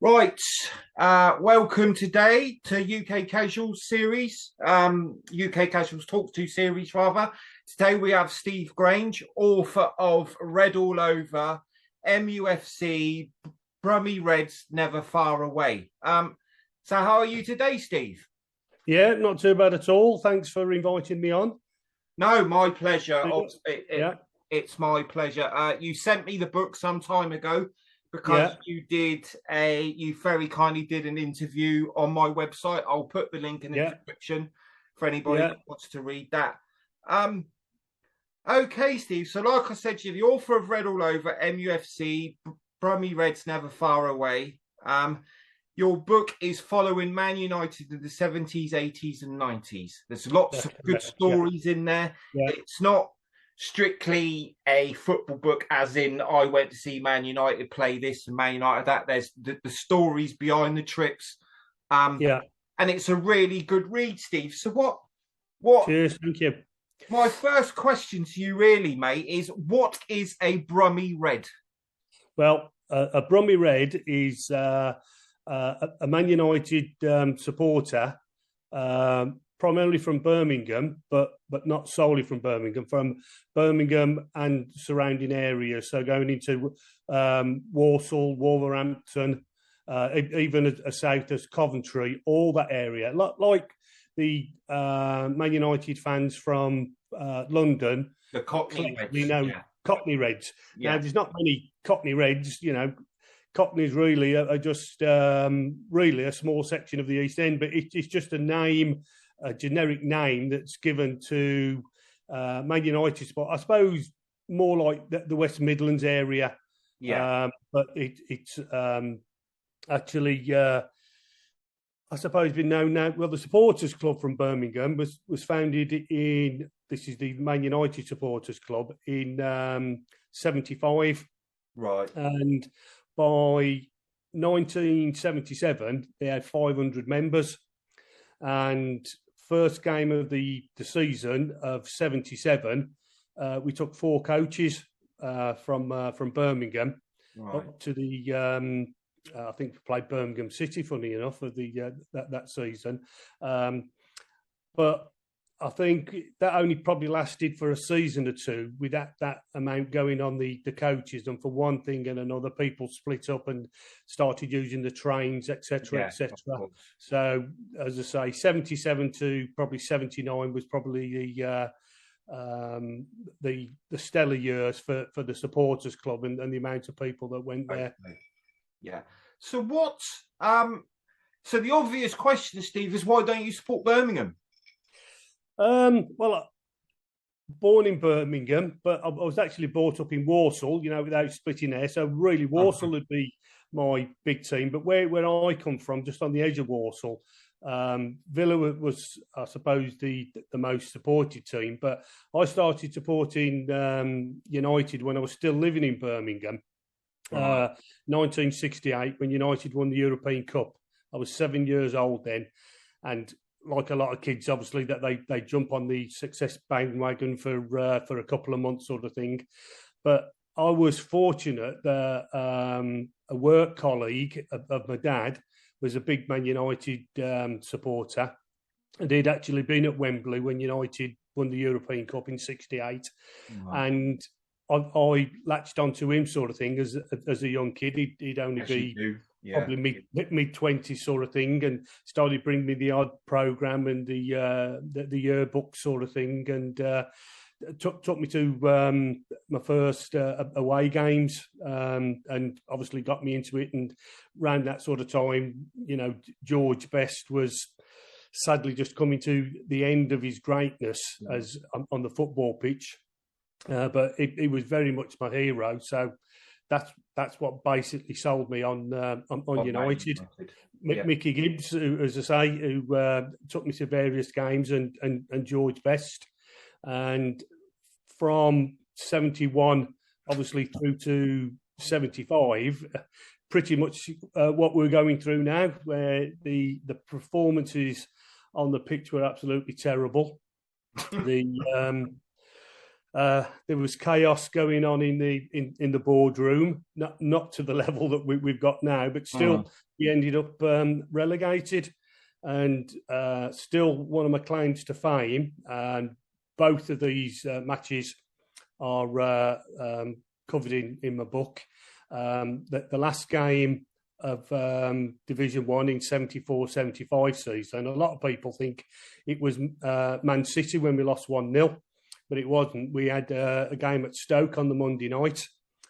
Right, welcome today to UK Casuals series, UK Casuals Talk To series rather. Today we have Steve Grainger, author of Red All Over, M.U.F.C, Brummie Reds Never Far Away. So how are you today, Steve? Yeah, not too bad at all. Thanks for inviting me on. No, my pleasure. Yeah. It's my pleasure. You sent me the book some time ago, because you very kindly did an interview on my website. I'll put the link in the description for anybody that wants to read that. Okay, Steve. So like I said to you, the author of Red All Over, M.U.F.C, Brummie Reds Never Far Away. Your book is following Man United in the 70s, 80s and 90s. There's lots of good stories in there. Yeah. It's not strictly a football book, as in I went to see Man United play this and Man United that. There's the stories behind the trips. And it's a really good read, Steve. So what? Cheers, thank you. My first question to you really, mate, is what is a Brummie Red? Well, a Brummie Red is a Man United supporter, primarily from Birmingham, but not solely from Birmingham and surrounding areas. So going into Walsall, Wolverhampton, even as south as Coventry, all that area. Like the Man United fans from London. The Cockney Reds. Cockney Reds. Yeah. Now, there's not many Cockney Reds, you know. Cockneys really are just really a small section of the East End, but it's just a name, a generic name that's given to Man United spot. I suppose more like the West Midlands area. Yeah. But it's actually, I suppose, been known now. Well, the Supporters Club from Birmingham was founded in, this is the Man United Supporters Club, in 75. Right. And by 1977, they had 500 members. And first game of the season of 77, we took 4 coaches from Birmingham up to the, I think we played Birmingham City, funny enough, for the that season. But I think that only probably lasted for a season or two with that amount going on the coaches. And for one thing and another, people split up and started using the trains, etc., etc. So, as I say, 77 to probably 79 was probably the stellar years for the Supporters Club and the amount of people that went there. Yeah. So what? So the obvious question, Steve, is why don't you support Birmingham? Well, born in Birmingham, but I was actually brought up in Walsall, you know, without splitting there. So really, Walsall would be my big team. But where I come from, just on the edge of Walsall, Villa was, I suppose, the most supported team. But I started supporting United when I was still living in Birmingham. 1968, when United won the European Cup. I was 7 years old then, and like a lot of kids, obviously, that they jump on the success bandwagon for a couple of months, sort of thing. But I was fortunate that a work colleague of my dad was a big Man United supporter, and he'd actually been at Wembley when United won the European Cup in '68, and I latched onto him, sort of thing, as a young kid. He'd only be probably mid-20s, sort of thing, and started bringing me the odd program and the yearbook, sort of thing, and took me to my first away games, and obviously got me into it. And around that sort of time, you know, George Best was sadly just coming to the end of his greatness as on the football pitch. But he was very much my hero, so that's what basically sold me on United. Mickey Gibbs, who, as I say, who took me to various games, and George Best, and from 71, obviously through to 75, pretty much what we're going through now, where the performances on the pitch were absolutely terrible. there was chaos going on in the boardroom, not to the level that we've got now, but still we ended up relegated. And still one of my claims to fame, and both of these matches are covered in my book. The last game of Division 1 in 74-75 season, a lot of people think it was Man City when we lost 1-0, but it wasn't. We had a game at Stoke on the Monday night,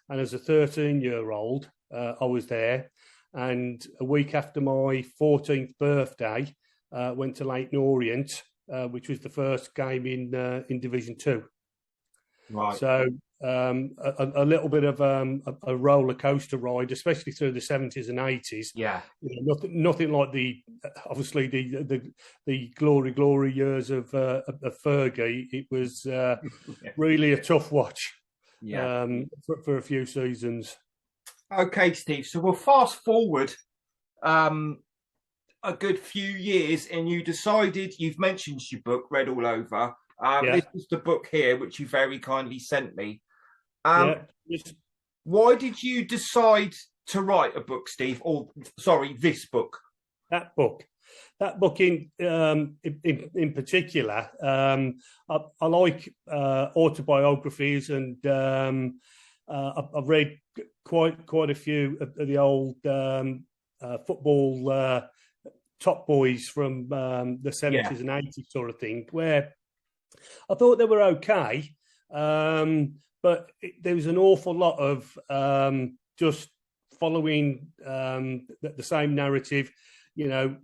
and as a 13-year-old, I was there. And a week after my 14th birthday, went to Leighton Orient, which was the first game in Division 2. Right. So a little bit of a roller coaster ride, especially through the 70s and 80s. Yeah. You know, nothing like obviously the glory years of Fergie. It was really a tough watch. Yeah. For a few seasons. Okay, Steve. So we'll fast forward a good few years, and you've mentioned your book, Red All Over. This is the book here, which you very kindly sent me. Why did you decide to write a book, Steve? Or sorry, this book? That book in particular. I like autobiographies, and I've read quite a few of the old football top boys from the 70s and 80s sort of thing, where I thought they were okay, but there was an awful lot of just following the same narrative. You know,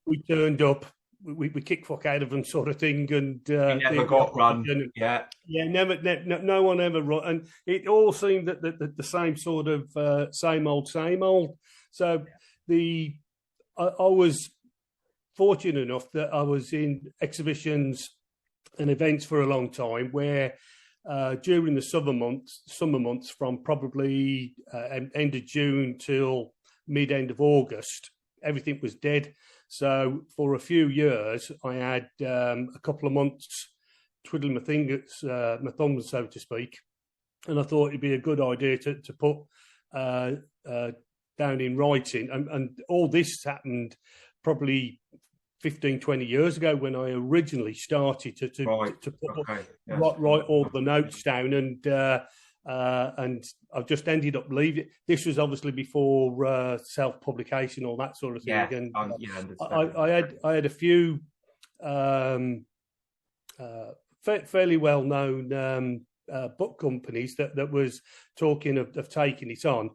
we turned up, we kicked fuck out of them, sort of thing, and never got run. No one ever run, and it all seemed that the same sort of same old. So I was fortunate enough that I was in exhibitions and events for a long time, where during the summer months from probably end of June till mid-end of August, everything was dead. So for a few years, I had a couple of months twiddling my thumbs, so to speak. And I thought it'd be a good idea to put down in writing. And all this happened probably 15, 20 years ago, when I originally started to write all the notes down, and I've just ended up leaving. This was obviously before self-publication, all that sort of thing. I had a few fairly well-known book companies that was talking of taking it on.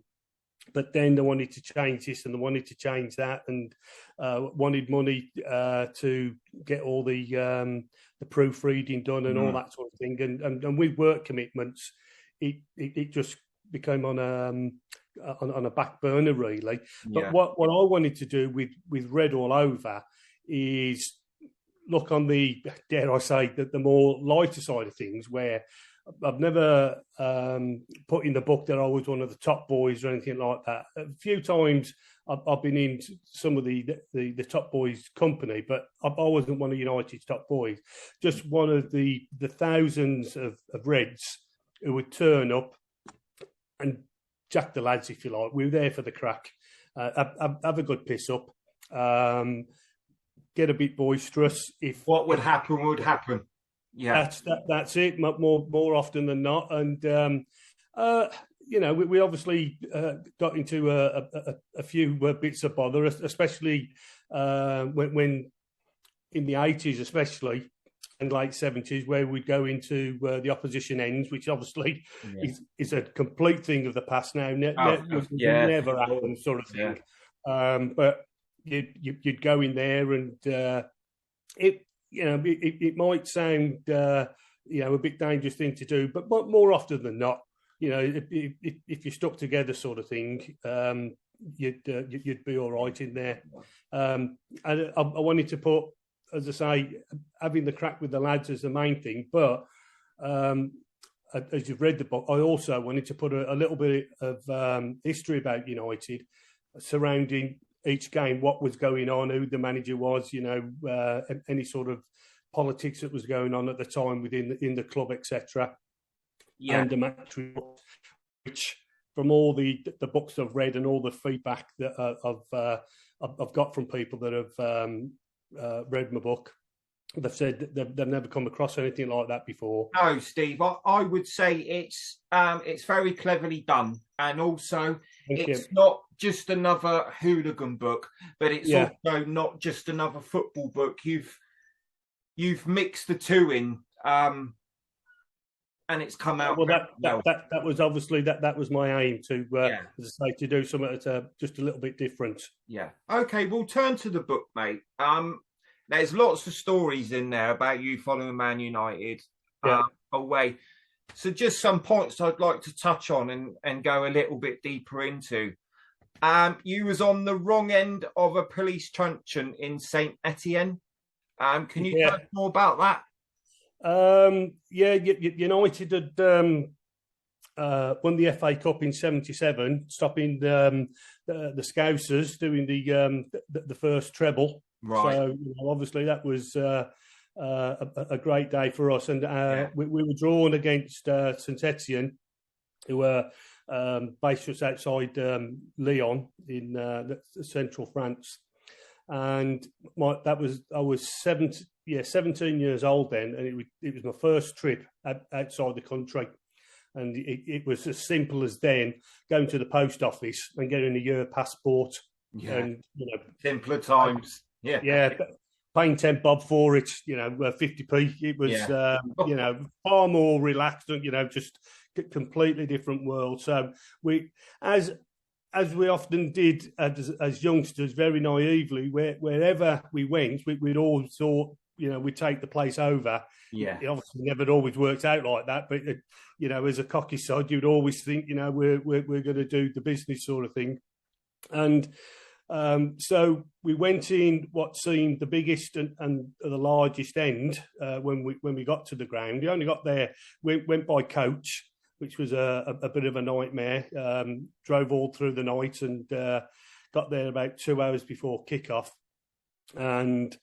But then they wanted to change this and they wanted to change that, and wanted money to get all the proofreading done and all that sort of thing. And with work commitments, it just became on a back burner, really. But what I wanted to do with Red All Over is look on the, dare I say, the more lighter side of things, where I've never put in the book that I was one of the top boys or anything like that. A few times I've been in some of the top boys' company, but I wasn't one of United's top boys. Just one of the thousands of Reds who would turn up and jack the lads, if you like. We were there for the crack. Have a good piss up. Get a bit boisterous. If what would happen would happen. Yeah, that's it. More often than not, and we obviously got into a few bits of bother, especially when in the 80s, especially and late 70s, where we'd go into the opposition ends, which obviously is a complete thing of the past now. Never happened, sort of thing. But you'd go in there, and it might sound a bit dangerous thing to do, but more often than not, if you stuck together, sort of thing, you'd be all right in there. And I wanted to put, as I say, having the crack with the lads is the main thing. But as you've read the book, I also wanted to put a little bit of history about United surrounding each game, what was going on, who the manager was, any sort of politics that was going on at the time in the club, etc. Yeah. And the match report, which from all the books I've read and all the feedback that I've got from people that have read my book, they've said they've never come across anything like that before. No, Steve, I would say it's very cleverly done, and also it's not just another hooligan book, but it's also not just another football book. You've mixed the two in, and it's come out. Well, that was obviously that was my aim to, as I say, to do something that's just a little bit different. Yeah. Okay, we'll turn to the book, mate. There's lots of stories in there about you following Man United away. So just some points I'd like to touch on and go a little bit deeper into. You was on the wrong end of a police truncheon in Saint Etienne. Can you tell us more about that? United had won the FA Cup in '77, stopping the Scousers doing the first treble. Right. So obviously that was a great day for us, and we were drawn against Saint Etienne, who were based just outside Lyon in central France. And I was 17 years old then, and it was my first trip outside the country. And it was as simple as then going to the post office and getting a year passport. Yeah. And simpler times. Yeah, paying 10 bob for it, 50p. It was, far more relaxed and, just a completely different world. So we, as we often did as youngsters, very naively, wherever we went, we'd always thought, we'd take the place over. Yeah. It obviously never always worked out like that, but as a cocky side, you'd always think, we're going to do the business sort of thing. And so we went in what seemed the biggest and the largest end when we got to the ground. We only got there, went by coach, which was a bit of a nightmare. Drove all through the night and got there about 2 hours before kickoff. And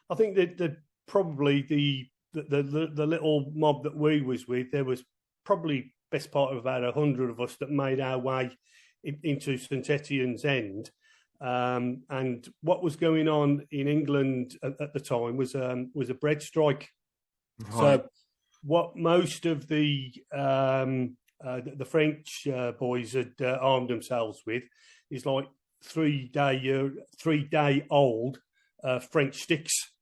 I think that probably the little mob that we was with, there was probably best part of about 100 of us that made our way into St Etienne's end. And what was going on in England at the time was a bread strike. Right. So what most of the French boys had armed themselves with is like 3 day old French sticks.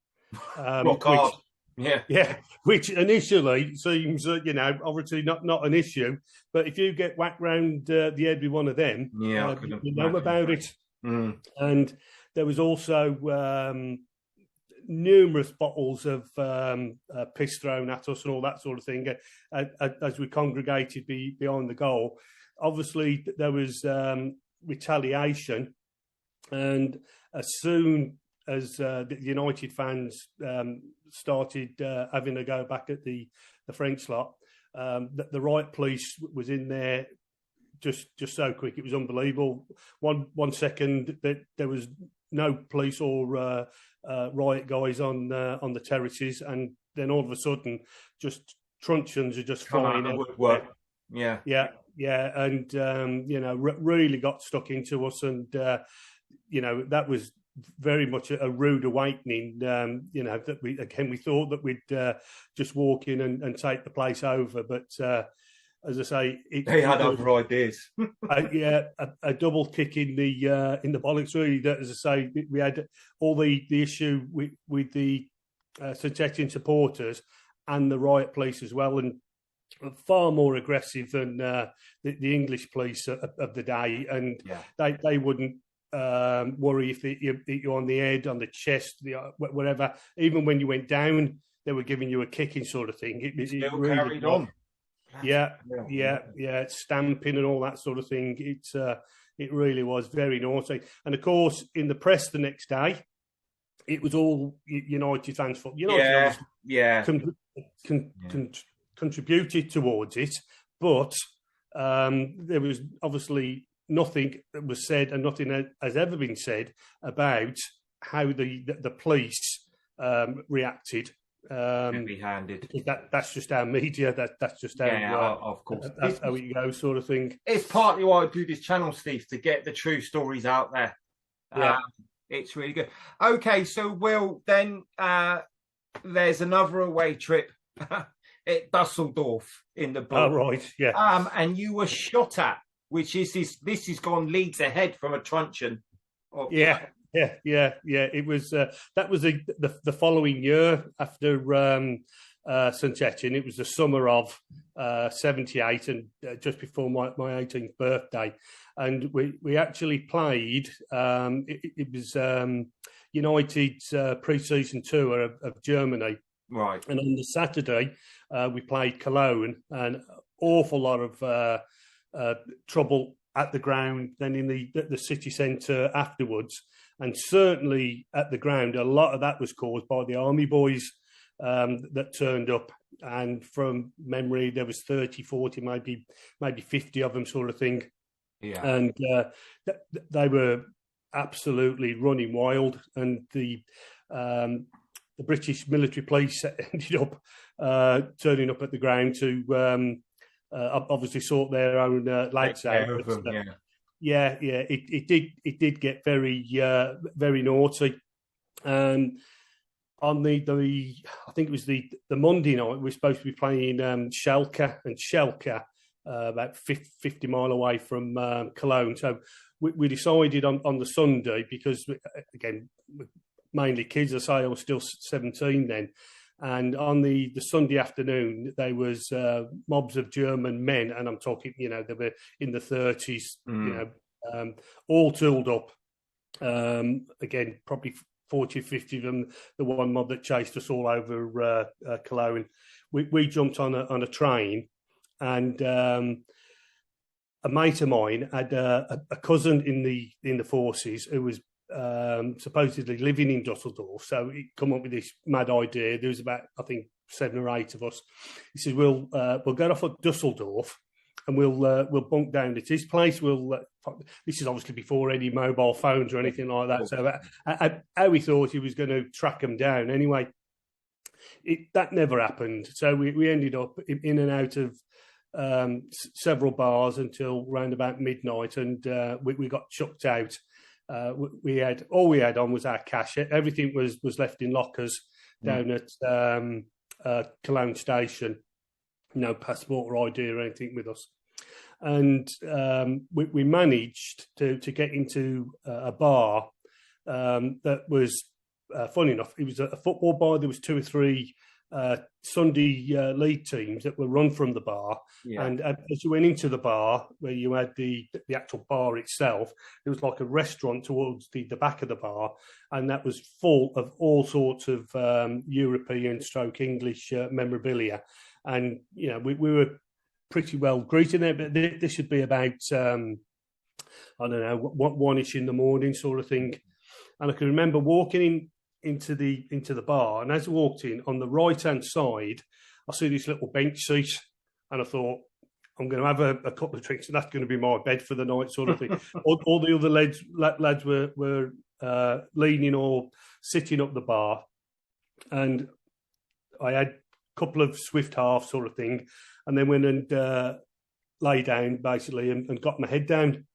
Which initially seems obviously not an issue, but if you get whacked round the head with one of them, you know about it. Mm. And there was also numerous bottles of piss thrown at us and all that sort of thing as we congregated behind the goal. Obviously, there was retaliation, and as soon as the United fans started having a go back at the French lot, the riot police was in there. Just so quick, it was unbelievable. One second that there was no police or riot guys on the terraces, and then all of a sudden, just truncheons are just flying out. And really got stuck into us, and that was very much a rude awakening. That we thought that we'd just walk in and take the place over, but. As I say, they had other ideas. A double kick in the bollocks. Really, that, as I say, we had all the issue with the St Etienne supporters and the riot police as well, and far more aggressive than the English police of the day. And they wouldn't worry if they hit you on the head, on the chest, whatever. Even when you went down, they were giving you a kicking sort of thing. It still really carried on. Stamping and all that sort of thing. It really was very naughty. And of course, in the press the next day, it was all United fans' fault. Contributed towards it, but there was obviously nothing that was said, and nothing has ever been said about how the police reacted. Heavy-handed. That's just our media. That's just how, of course. That's how it goes, sort of thing. It's partly why I do this channel, Steve, to get the true stories out there. Yeah. It's really good. Okay, so Will, then there's another away trip at Dusseldorf in the book. Oh, right, yeah. And you were shot at, which is this has gone leagues ahead from a truncheon. Yeah. It was that was the following year after St Etienne. It was the summer of 78, and just before my 18th birthday. And we actually played. It was United's pre-season tour of Germany, right? And on the Saturday, we played Cologne, an awful lot of trouble at the ground. Then in the city centre afterwards, and certainly at the ground, a lot of that was caused by the army boys that turned up. And from memory, there was 30, 40, maybe 50 of them, sort of thing. Yeah. And they were absolutely running wild, and the British military police ended up turning up at the ground to obviously sort their own lads out. It did get very naughty. On the I think it was the Monday night, we were supposed to be playing Schalke, and Schalke about 50 mile away from Cologne. So we decided on the Sunday, because again, mainly kids. I say I was still 17 then. And on the Sunday afternoon, there was mobs of German men, and I'm talking, they were in the 30s, all tooled up. Again, probably 40 or 50 of them, the one mob that chased us all over Cologne. We jumped on a train, and a mate of mine had a cousin in the forces who was supposedly living in Dusseldorf. So he come up with this mad idea. There was about, I think, 7 or 8 of us. He says, we'll get off at Dusseldorf, and we'll bunk down at his place. This is obviously before any mobile phones or anything like that. So how he thought he was going to track them down. Anyway, that never happened. So we ended up in and out of several bars until round about midnight, and we got chucked out. We had on was our cash. Everything was left in lockers down at Cologne station. No passport or ID or anything with us. And we managed to get into a bar that was funny enough. It was a football bar. There was 2 or 3 Sunday league teams that were run from the bar. Yeah. And as you went into the bar, where you had the actual bar itself, there was like a restaurant towards the back of the bar, and that was full of all sorts of European / English memorabilia. And we were pretty well greeted there, but this should be about I don't know, 1-ish in the morning, sort of thing. And I can remember walking into the bar, and as I walked in, on the right hand side, I see this little bench seat, and I thought, I'm going to have a couple of drinks, and that's going to be my bed for the night, sort of thing. all the other lads were leaning or sitting up the bar, and I had a couple of swift halves, sort of thing, and then went and lay down basically and got my head down.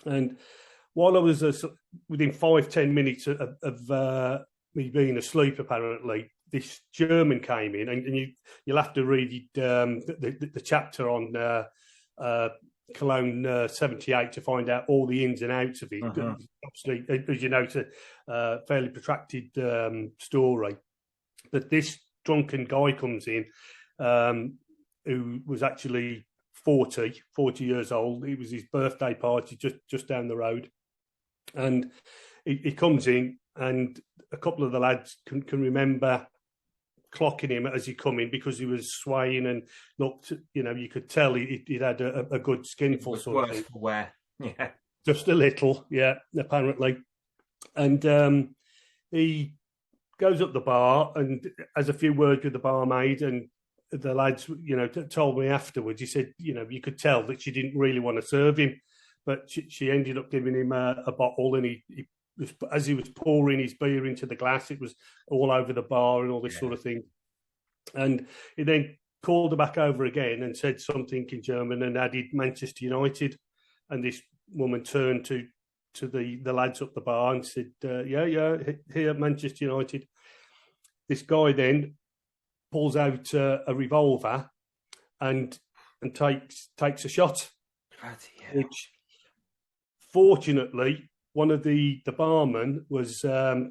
And while I was within 5-10 minutes of me being asleep, apparently, this German came in, and you'll have to read the chapter on Cologne 78 to find out all the ins and outs of it. Uh-huh. Obviously, as you know, it's a fairly protracted story. But this drunken guy comes in, who was actually 40 years old. It was his birthday party just down the road. And he comes in, and a couple of the lads can remember clocking him as he come in, because he was swaying and looked, you could tell he'd had a good skinful sort of thing. Wear. Yeah. Just a little, yeah, apparently. And he goes up the bar and has a few words with the barmaid, and the lads, told me afterwards, he said, you could tell that she didn't really want to serve him, but she ended up giving him a bottle, and he was, as he was pouring his beer into the glass, it was all over the bar and all this sort of thing. And he then called her back over again and said something in German and added Manchester United. And this woman turned to the lads up the bar and said, yeah, here at Manchester United. This guy then pulls out a revolver and takes a shot, which fortunately one of the barmen was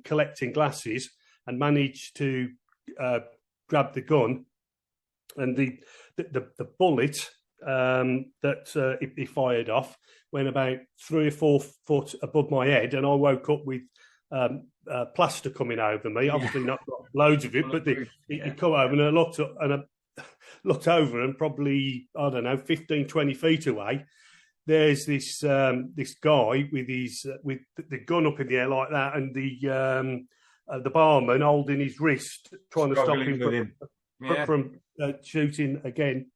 collecting glasses and managed to grab the gun, and the bullet that he fired off went about 3 or 4 foot above my head, and I woke up with plaster coming over me. Obviously not loads of it, but he come over, and I looked over, and probably, I don't know, 15, 20 feet away, there's this guy with the gun up in the air like that, and the barman holding his wrist, trying to stop him from shooting again.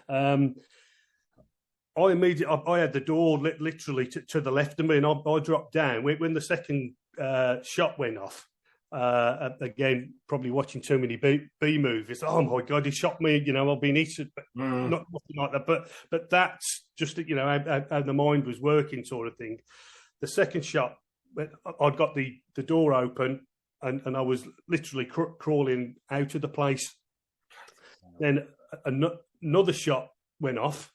I had the door literally to the left of me, and I dropped down when the second shot went off. Again, probably watching too many B movies. Oh my God, he shot me! I've been eaten, but nothing like that. But that's just how the mind was working, sort of thing. The second shot, I'd got the door open, and I was literally crawling out of the place. Then another shot went off,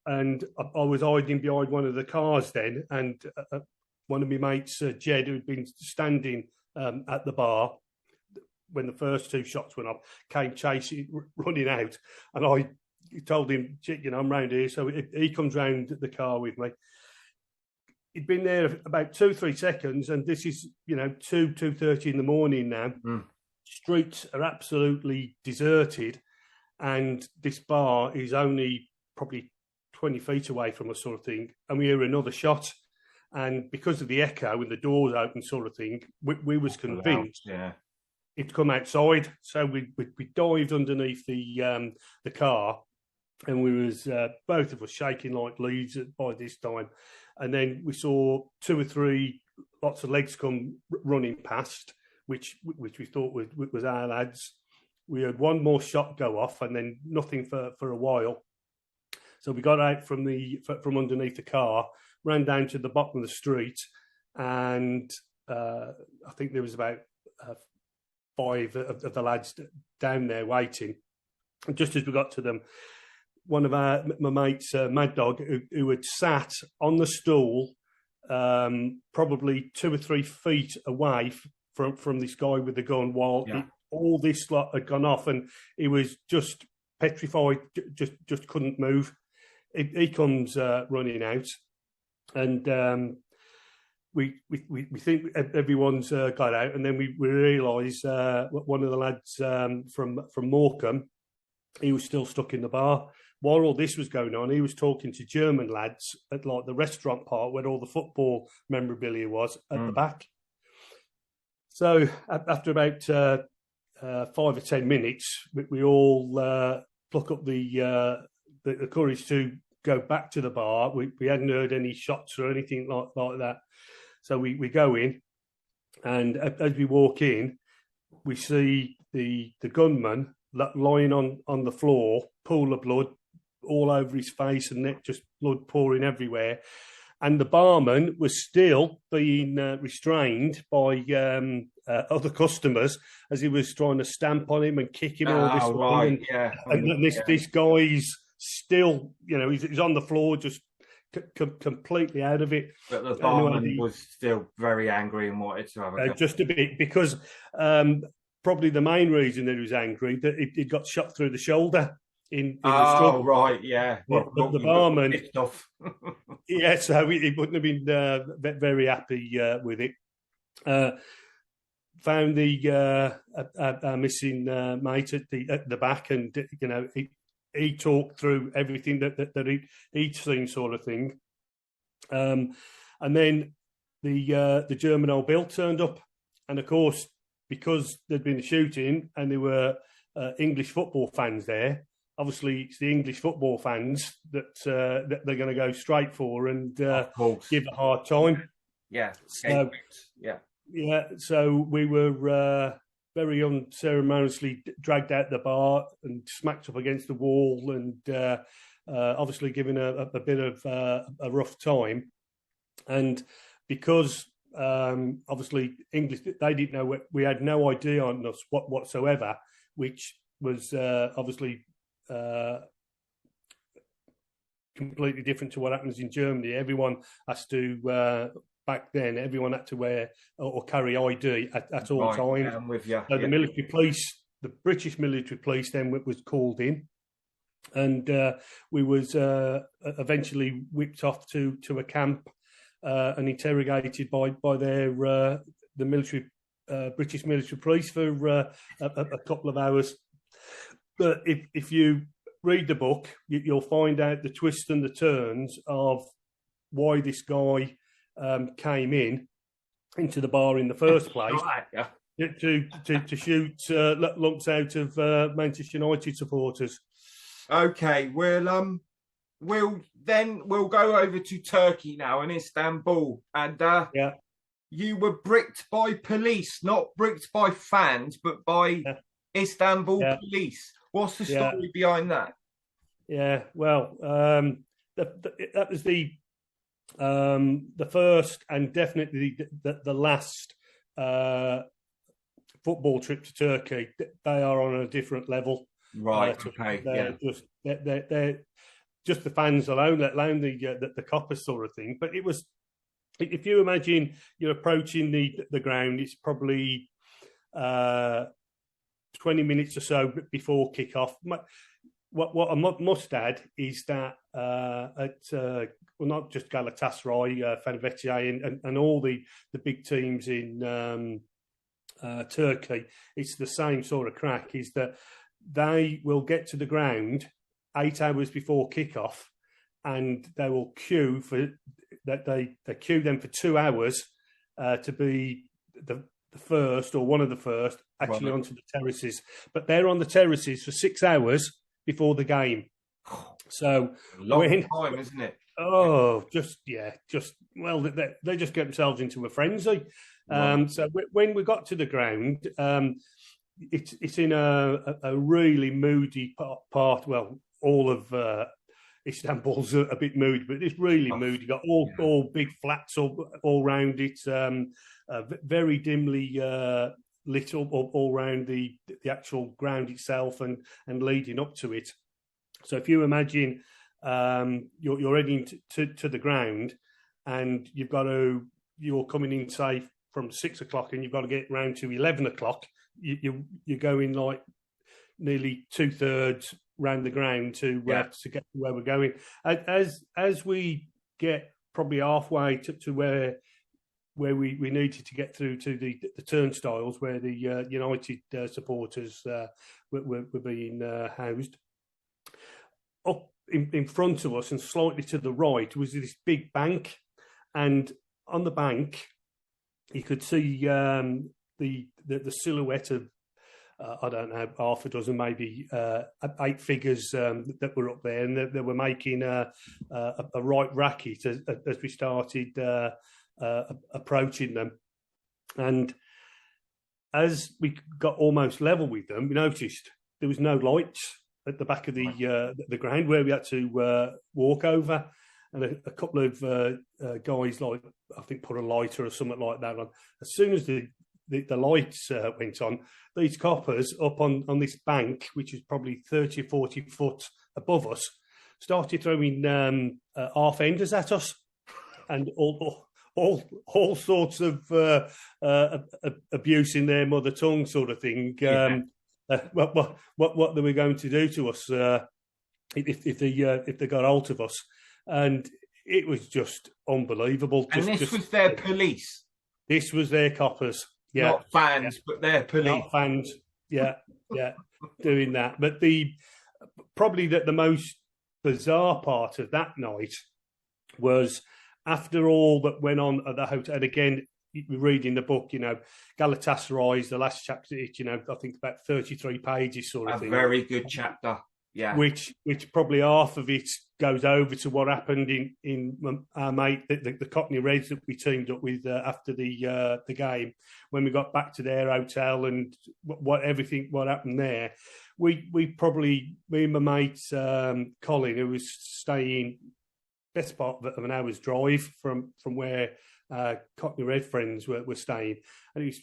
and I was hiding behind one of the cars then, and one of my mates, Jed, who'd been standing at the bar when the first 2 shots went off, came chasing, running out, and I told him, I'm round here, so he comes round the car with me. He'd been there about 2-3 seconds, and this is 2:30 in the morning now. Streets are absolutely deserted, and this bar is only probably 20 feet away from us, sort of thing, and we hear another shot. And because of the echo and the doors open, sort of thing, we was convinced it'd come outside. So we dived underneath the car, and we was both of us shaking like leaves by this time. And then we saw 2 or 3 lots of legs come running past, which we thought was our lads. We had one more shot go off, and then nothing for a while. So we got out from underneath the car, ran down to the bottom of the street, and I think there was about 5 of the lads down there waiting. And just as we got to them, one of my mates, Mad Dog, who had sat on the stool, probably 2 or 3 feet away from this guy with the gun, while all this lot had gone off, and he was just petrified, just couldn't move. He comes running out, and we think everyone's got out, and then we realise one of the lads from Morecambe, he was still stuck in the bar. While all this was going on, he was talking to German lads at like the restaurant part where all the football memorabilia was at the back. So after about 5 or 10 minutes, we all pluck up the courage to go back to the bar. We hadn't heard any shots or anything like that. So we go in, and as we walk in, we see the gunman lying on the floor, pool of blood all over his face and neck, just blood pouring everywhere. And the barman was still being restrained by other customers as he was trying to stamp on him and kick him all this way. And this guy's still, he's on the floor, just completely out of it. But the barman was still very angry and wanted to have a go. Just a bit, because probably the main reason that he was angry, that he got shot through the shoulder in the struggle. Right, yeah. Well, the barman, yeah, so he wouldn't have been very happy with it. Found the missing mate at the back, and he talked through everything that he'd seen, sort of thing. And then the German old Bill turned up, and of course, because there'd been a shooting and there were English football fans there, obviously it's the English football fans that they're going to go straight for and give a hard time. Yeah. So, yeah. So we were very unceremoniously dragged out the bar and smacked up against the wall, and obviously given a bit of a rough time. And because obviously English, they didn't know, we had no idea on us whatsoever, which was obviously completely different to what happens in Germany. Everyone has to, back then, everyone had to wear or carry ID at all times. Yeah, I'm with you. So the military police, the British military police then was called in, and we was eventually whipped off to a camp and interrogated by their the military British military police for a couple of hours. But if you read the book, you'll find out the twists and the turns of why this guy came into the bar in the first place to shoot lumps out of Manchester United supporters. Okay, we'll go over to Turkey now in Istanbul, and you were bricked by police, not bricked by fans, but by Istanbul police. What's the story behind that? Yeah, well, that was the first and definitely the last football trip to Turkey. They are on a different level, right? Okay, they're just the fans alone, let alone the coppers sort of thing. But it was, if you imagine you're approaching the ground, it's probably 20 minutes or so before kick-off. What I must add is that not just Galatasaray, Fenerbahce, and all the big teams in Turkey, it's the same sort of crack, is that they will get to the ground 8 hours before kick-off, and they will queue for that. They queue them for 2 hours to be the first or one of the first actually onto the terraces. But they're on the terraces for 6 hours before the game. So long time, isn't it? Oh, they just get themselves into a frenzy. So when we got to the ground, it's in a really moody part. Well, all of Istanbul's a bit moody, but it's really moody. You got all big flats all around it, very dimly lit up all around the actual ground itself and leading up to it. So if you imagine you're heading to the ground, and you're coming in, say, from 6 o'clock, and you've got to get round to 11 o'clock. You're going like nearly 2/3 round the ground to get to where we're going. As we get probably halfway to where we needed to get through to the turnstiles where the United supporters were being housed, up in front of us and slightly to the right was this big bank, and on the bank you could see the silhouette of I don't know, half a dozen, maybe 8 figures that were up there, and they were making a right racket as we started approaching them. And as we got almost level with them, we noticed there was no lights at the back of the ground where we had to walk over, and a couple of guys, like I think, put a lighter or something like that on. As soon as the lights went on, these coppers up on this bank, which is probably 30 or 40 foot above us, started throwing half-enders at us, and all sorts of abuse in their mother tongue sort of thing. What they were going to do to us if they got hold of us. And it was just unbelievable. And this was their police? This was their coppers. Yeah. Not fans, but their police. Not fans, yeah, doing that. But probably the most bizarre part of that night was, after all that went on at the hotel, and again, we read in the book, Galatasaray's the last chapter, I think about 33 pages sort of thing. A very good chapter. Yeah. Which probably half of it goes over to what happened in our mate, the Cockney Reds that we teamed up with after the game, when we got back to their hotel and what happened there. We probably, me and my mate Colin, who was staying best part of an hour's drive from where Cockney Red friends were staying, and it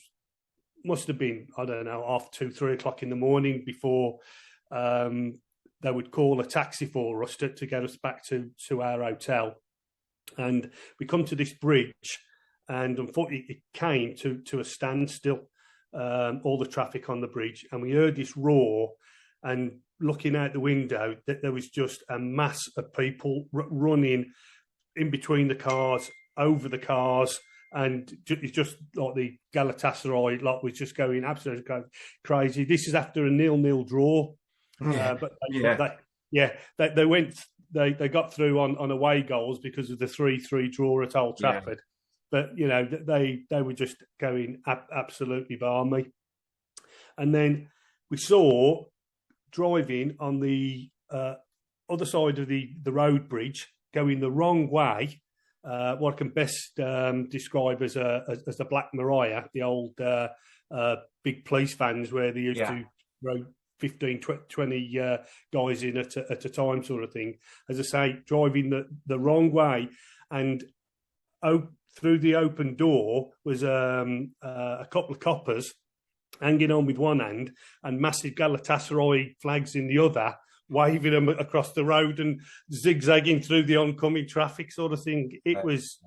must have been, I don't know, after 2-3 o'clock in the morning before they would call a taxi for us to get us back to our hotel. And we come to this bridge, and unfortunately it came to a standstill, all the traffic on the bridge, and we heard this roar, and looking out the window, that there was just a mass of people running in between the cars, over the cars, and it's just like the Galatasaray lot was just going absolutely crazy. This is after a 0-0 draw. They got through on away goals because of the 3-3 draw at Old Trafford. But they were just going absolutely balmy. And then we saw driving on the other side of the road bridge, going the wrong way, what I can best describe as the Black Maria, the old big police vans where they used to road 15, 20 guys in at a time, sort of thing. As I say, driving the wrong way, and through the open door was a couple of coppers hanging on with one hand and massive Galatasaray flags in the other, waving them across the road and zigzagging through the oncoming traffic, sort of thing. It was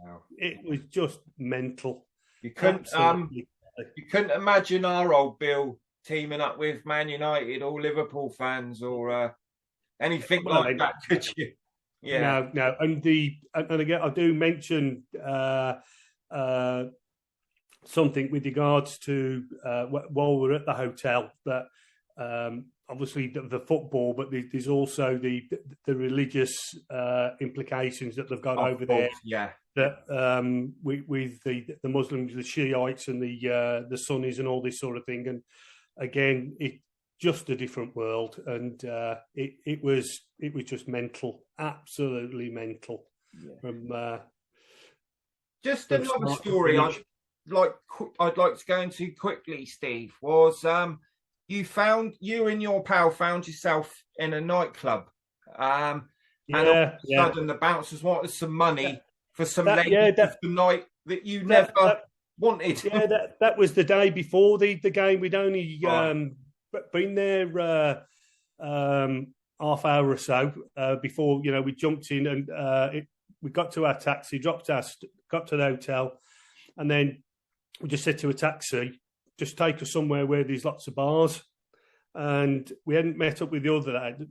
just mental. You couldn't imagine our old Bill teaming up with Man United or Liverpool fans or anything like that, could you? Yeah. No. And again, I do mention something with regards to while we're at the hotel, that obviously the football, but there's also the religious implications that they've got over there. Yeah. That with the Muslims, the Shiites, and the Sunnis, and all this sort of thing. And again, it's just a different world, and it was just mental, absolutely mental. Yeah. Just another story I'd like to go into quickly, Steve, was you and your pal found yourself in a nightclub, and all of a sudden the bouncers wanted some money for some lady for the night that you never wanted. Yeah, that was the day before the game. We'd only been there half hour or so before we jumped in, and we got to our taxi, got to the hotel, and then we just said to a taxi, just take us somewhere where there's lots of bars. And we hadn't met up with the other lad.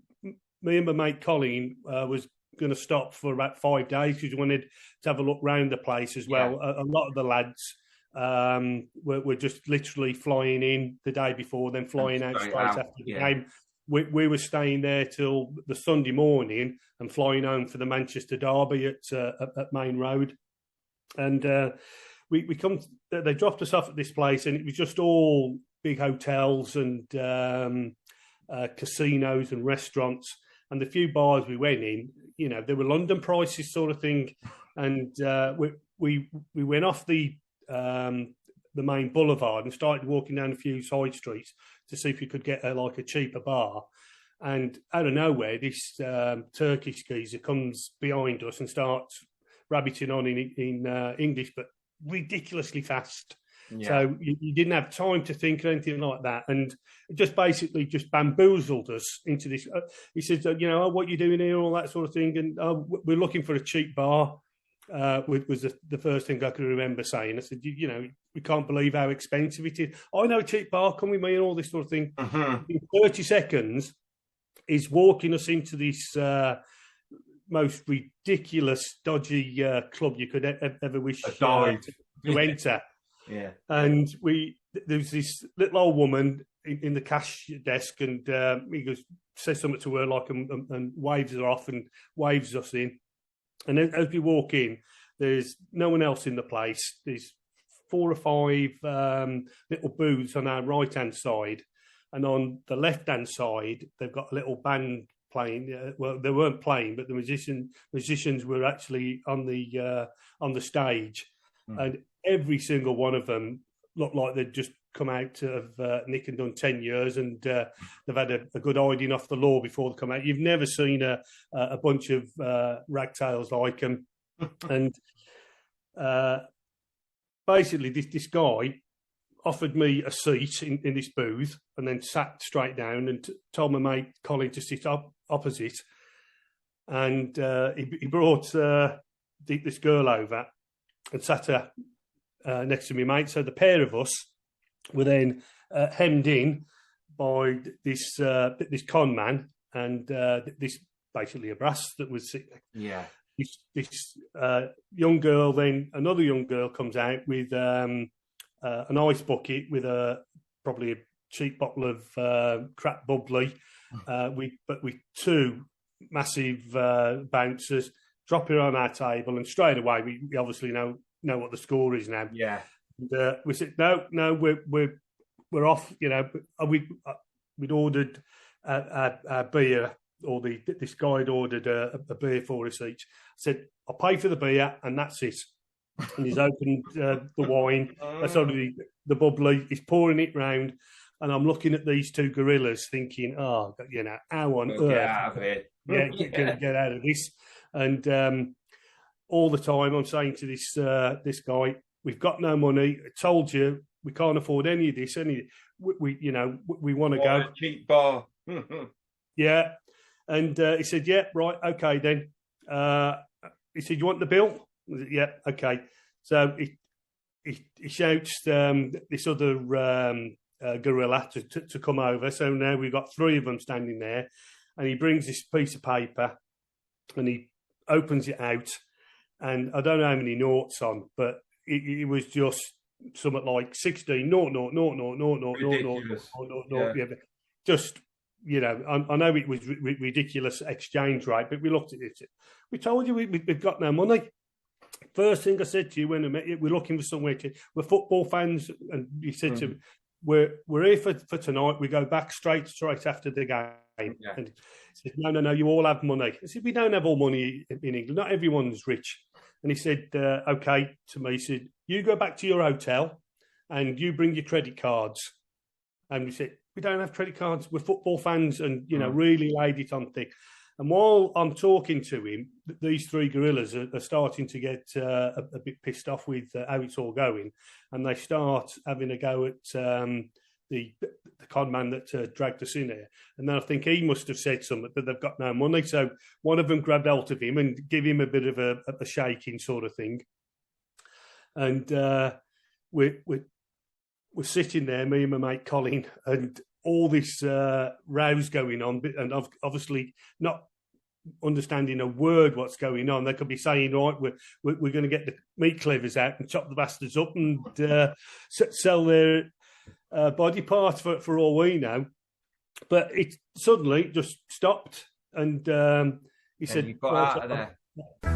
Me and my mate Colin was going to stop for about 5 days because we wanted to have a look round the place as well. A lot of the lads were just literally flying in the day before, then flying out straight after the game. We were staying there till the Sunday morning and flying home for the Manchester derby at Main Road. And we come. They dropped us off at this place, and it was just all big hotels and casinos and restaurants. And the few bars we went in, they were London prices, sort of thing. And we went off the main boulevard and started walking down a few side streets to see if we could get a cheaper bar. And out of nowhere, this Turkish geezer comes behind us and starts rabbiting on in English, but ridiculously fast. Yeah. So you didn't have time to think or anything like that, and it just basically just bamboozled us into this. He said, what are you doing here, all that sort of thing, and we're looking for a cheap bar. Was the first thing I could remember saying. I said, we can't believe how expensive it is. I know a cheap bar, come with me, and all this sort of thing. In 30 seconds, he's walking us into this most ridiculous, dodgy club you could ever wish to enter. Yeah, and there was this little old woman in the cash desk, and he says something to her and waves her off and waves us in. And then as we walk in, there's no one else in the place. There's 4 or 5 little booths on our right hand side, and on the left hand side they've got a little band playing. Well, they weren't playing, but the musicians were actually on the stage, and every single one of them looked like they'd just come out of Nick and done 10 years, and they've had a good hiding off the law before they come out. You've never seen a bunch of ragtails like them, and basically this guy offered me a seat in this booth, and then sat straight down and told my mate Colin to sit opposite, and he brought this girl over and sat her next to me mate. So the pair of us were then hemmed in by this con man and this basically a brass that was sitting. Yeah. This young girl, then another young girl comes out with an ice bucket with probably a cheap bottle of crap bubbly, with two massive bouncers, drop it on our table, and straight away we obviously know what the score is now. Yeah. And, we said no, we're off. You know, we'd ordered a beer, or this guy had ordered a beer for us each. I said, I'll pay for the beer, and that's it. And he's opened the wine, sorry, the bubbly. He's pouring it round, and I'm looking at these two gorillas, thinking, "Oh, you know, how on earth? Get out of it! Get out of this!" And all the time, I'm saying to this guy, "We've got no money. I told you, we can't afford any of this. We want to go cheap bar." Yeah, and he said, "Yeah, right, okay then." He said, "You want the bill?" I said, "Yeah, okay." So he shouts this other gorilla to come over. So now we've got three of them standing there, and he brings this piece of paper and he opens it out, and I don't know how many noughts on, but it was just something like 16 nought. Just, you know, I know it was ridiculous exchange rate, but we looked at it. We told you we've got no money. First thing I said to you when I met you, we're looking for somewhere to. We're football fans, and you said to me, we're here for tonight. We go back straight after the game. Yeah. And he said, no, you all have money. I said, we don't have all money in England. Not everyone's rich. And he said, okay, to me. He said, you go back to your hotel and you bring your credit cards. And we said, we don't have credit cards. We're football fans, and you know, really laid it on thick. And while I'm talking to him, these three gorillas are starting to get a bit pissed off with how it's all going, and they start having a go at the con man that dragged us in here. And then I think he must have said something, that they've got no money. So one of them grabbed hold of him and give him a bit of a shaking sort of thing. And we're sitting there, me and my mate Colin, and all this rows going on, and obviously not understanding a word what's going on. They could be saying, right, we're going to get the meat cleavers out and chop the bastards up and sell their body parts for all we know. But it suddenly just stopped, and he said, "You got out of there."